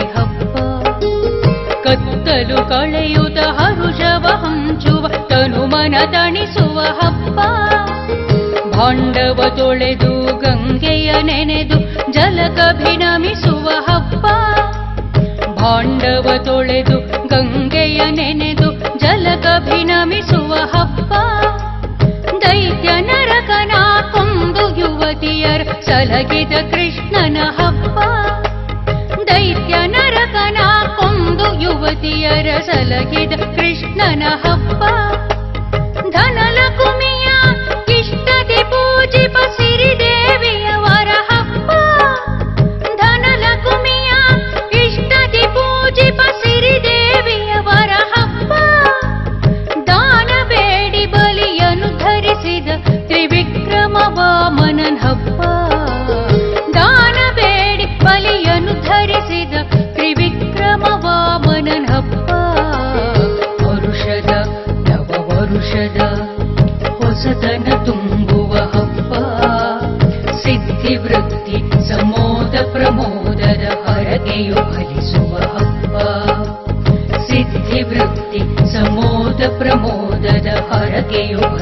ಹಬ್ಬ. ಕತ್ತಲು ಕಳೆಯುತ್ತ ಹರುಷವ ಹಂಚುವ ತನುಮನ ತಣಿಸುವ ಹಬ್ಬ. ಭಾಂಡವ ತೊಳೆದು ಗಂಗೆಯ ನೆನೆದು ಜಲಕಭಿನಮಿಸುವ ಹಬ್ಬ. ಭಾಂಡವ ತೊಳೆದು ಗಂಗೆಯ ನೆನೆದು ಜಲಕಭಿನಮಿಸುವ ಹಬ್ಬ. ದೈತ್ಯ ನರಕನ ಕೊಂದು ಯುವತಿಯರ ಸಲಗಿದ ಕೃಷ್ಣನ ಹಬ್ಬ. ದೈತ್ಯ ನರಕನ ಕೊಂದು ಯುವತಿಯರ ಸಲಗಿದ ಕೃಷ್ಣನ ಹಬ್ಬ. ಧನಲಕುಮಿಯ ಇಷ್ಟದಿ ಪೂಜಿಪ ಸಿರಿದೇವಿಯವರ ಹಬ್ಬ. ಧನಲಕುಮಿಯ ಇಷ್ಟದಿ ಪೂಜಿಪ ಸಿರಿದೇವಿಯವರ ಹಬ್ಬ. ದಾನ ಬೇಡಿ ಬಲಿಯನ್ನು ಧರಿಸಿದ ತ್ರಿವಿಕ್ರಮ ವಾಮನನ್ ಹಬ್ಬ. ದಾನ ಬೇಡಿ ಬಲಿಯನ್ನು ಧರಿಸಿದ ತ್ರಿವಿಕ್ರಮ ವಾಮನನ್ ಹಬ್ಬ. ವರುಷದ ನವ ವರುಷದ ಹೊಸತನ ತುಂಬುವ ಹಬ್ಬ. ಸಿದ್ಧಿವೃತ್ತಿ ಸಮೋದ ಪ್ರಮೋದದ ಹರಕೆಯು ಫಲಿಸುವ ಹಬ್ಬ. ಸಿದ್ಧಿವೃತ್ತಿ ಸಮೋದ ಪ್ರಮೋದದ ಹರಕೆಯು